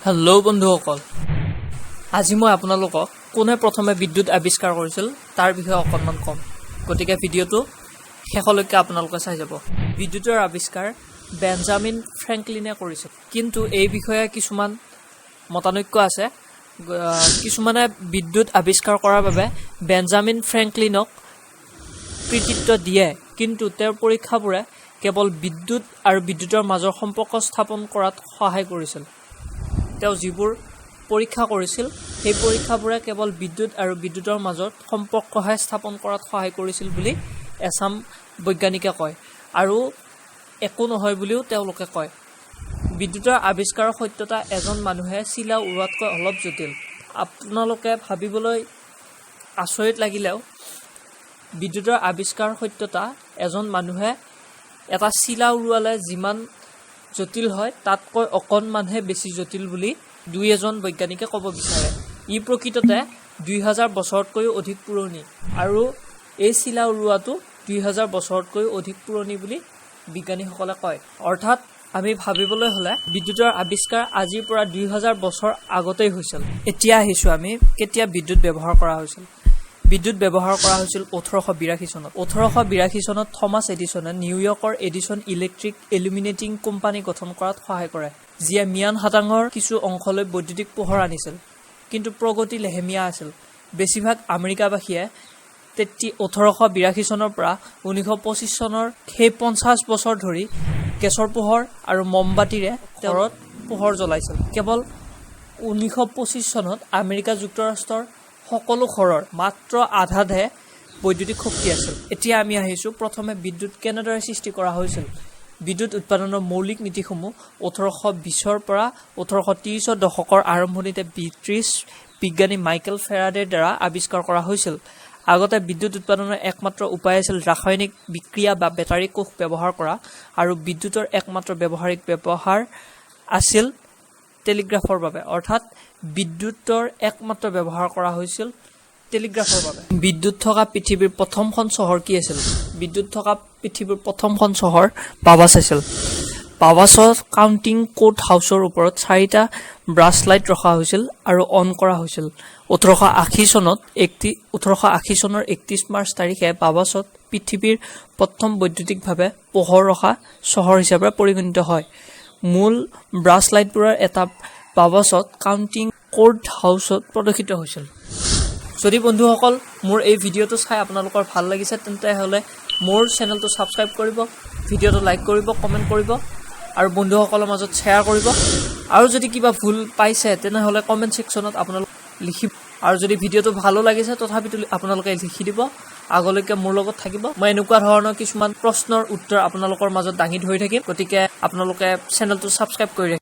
Hello' বন্ধুসকল, আজি মই আপোনালোকক কোনে প্ৰথমে বিদ্যুৎ আৱিষ্কাৰ কৰিছিল তাৰ বিষয়ে অকণমান ক'ম। গতিকে ভিডিঅ'টো শেষলৈকে আপোনালোকে চাই যাব। বিদ্যুতৰ আৱিষ্কাৰ বেঞ্জামিন ফ্ৰেংকলিনে কৰিছিল, কিন্তু এই বিষয়ে কিছুমান মতানৈক্য আছে। কিছুমানে বিদ্যুৎ আৱিষ্কাৰ কৰাৰ বাবে বেঞ্জামিন ফ্ৰেংকলিনক কৃতিত্ব দিয়ে, কিন্তু তেওঁৰ পৰীক্ষাবোৰে কেৱল বিদ্যুৎ আৰু বিদ্যুতৰ মাজৰ সম্পৰ্ক স্থাপন কৰাত সহায় কৰিছিল। তেওঁ যিবোৰ পৰীক্ষা কৰিছিল সেই পৰীক্ষাবোৰে কেৱল বিদ্যুৎ আৰু বিদ্যুতৰ মাজত সম্পৰ্কহে স্থাপন কৰাত সহায় কৰিছিল বুলি এছাম বৈজ্ঞানিকে কয়, আৰু একো নহয় বুলিও তেওঁলোকে কয়। বিদ্যুতৰ আৱিষ্কাৰৰ সত্যতা এজন মানুহে চিলা উৰোৱাতকৈ অলপ জটিল। আপোনালোকে ভাবিবলৈ আচৰিত লাগিলেও বিদ্যুতৰ আৱিষ্কাৰৰ সত্যতা এজন মানুহে এটা চিলা উৰুৱালে যিমান জটিল হয় তাতকৈ অকণমানহে বেছি জটিল বুলি দুই এজন বৈজ্ঞানিকে ক'ব বিচাৰে। ই প্ৰকৃততে 2000 বছৰতকৈও অধিক পুৰণি, আৰু এই চিলা উৰুৱাটো 2000 বছৰতকৈও অধিক পুৰণি বুলি বিজ্ঞানীসকলে কয়। অৰ্থাৎ আমি ভাবিবলৈ হ'লে বিদ্যুতৰ আৱিষ্কাৰ আজিৰ পৰা 2000 বছৰ আগতেই হৈছিল। এতিয়া আহিছোঁ আমি কেতিয়া বিদ্যুৎ ব্যৱহাৰ কৰা হৈছিল। বিদ্যুৎ ব্যৱহাৰ কৰা হৈছিল 1882 চনত। 1882 চনত থমাছ এডিছনে নিউয়ৰ্কৰ এডিছন ইলেক্ট্ৰিক ইলুমিনেটিং কোম্পানী গঠন কৰাত সহায় কৰে, যিয়ে মিয়ান হাটাঙৰ কিছু অংশলৈ বৈদ্যুতিক পোহৰ আনিছিল। কিন্তু প্ৰগতি লেহেমীয়া আছিল। বেছিভাগ আমেৰিকাবাসীয়ে 1882 চনৰ পৰা 1925 চনৰ সেই 50 বছৰ ধৰি গেছৰ পোহৰ আৰু মমবাতিৰে ঘৰত পোহৰ জ্বলাইছিল। কেৱল 1925 চনত আমেৰিকা যুক্তৰাষ্ট্ৰৰ সকলো ঘৰৰ মাত্ৰ আধাহে বৈদ্যুতিক শক্তি আছিল। এতিয়া আমি আহিছোঁ প্ৰথমে বিদ্যুৎ কেনেদৰে সৃষ্টি কৰা হৈছিল। বিদ্যুৎ উৎপাদনৰ মৌলিক নীতিসমূহ 1820ৰ পৰা 1830ৰ দশকৰ আৰম্ভণিতে ব্ৰিটিছ বিজ্ঞানী মাইকেল ফেৰাডেৰ দ্বাৰা আৱিষ্কাৰ কৰা হৈছিল। আগতে বিদ্যুৎ উৎপাদনৰ একমাত্ৰ উপায় আছিল ৰাসায়নিক বিক্ৰিয়া বা বেটাৰী কোষ ব্যৱহাৰ কৰা, আৰু বিদ্যুতৰ একমাত্ৰ ব্যৱহাৰিক ব্যৱহাৰ আছিল টেলিগ্ৰাফৰ বাবে। অৰ্থাৎ বিদ্যুতৰ একমাত্ৰ ব্যৱহাৰ কৰা হৈছিল টেলিগ্ৰাফৰ বাবে। বিদ্যুৎ থকা পৃথিৱীৰ প্ৰথমখন চহৰ কি আছিল? বিদ্যুৎ থকা পৃথিৱীৰ প্ৰথমখন চহৰ পাৱাছ আছিল। পাৱাছত কাউণ্টিং কোৰ্ট হাউচৰ ওপৰত 4টা ব্ৰাছ লাইট ৰখা হৈছিল আৰু অন কৰা হৈছিল। 1880 চনৰ 31 মাৰ্চ তাৰিখে পাৱাছত পৃথিৱীৰ প্ৰথম বৈদ্যুতিকভাৱে পোহৰ ৰখা চহৰ হিচাপে পৰিগণিত হয়। মূল ব্ৰাছ লাইটবোৰৰ এটা পাৱাছত কাউণ্টিং কোৰ্ট হাউচত প্ৰদৰ্শিত হৈছিল। যদি বন্ধুসকল মোৰ এই ভিডিঅ'টো চাই আপোনালোকৰ ভাল লাগিছে, তেন্তে হ'লে মোৰ চেনেলটো ছাবস্ক্ৰাইব কৰিব, ভিডিঅ'টো লাইক কৰিব, কমেণ্ট কৰিব আৰু বন্ধুসকলৰ মাজত শ্বেয়াৰ কৰিব। আৰু যদি কিবা ভুল পাইছে তেনেহ'লে কমেণ্ট ছেকশ্যনত আপোনালোকে লিখিব, আৰু যদি ভিডিঅ'টো ভালো লাগিছে তথাপিতো আপোনালোকে লিখি দিব। আগলৈকে মোৰ লগত থাকিব। মই এনেকুৱা ধৰণৰ কিছুমান প্ৰশ্নৰ উত্তৰ আপোনালোকৰ মাজত দাঙি ধৰি থাকিম। গতিকে আপোনালোকে চেনেলটো ছাবস্ক্ৰাইব কৰি ৰাখিব।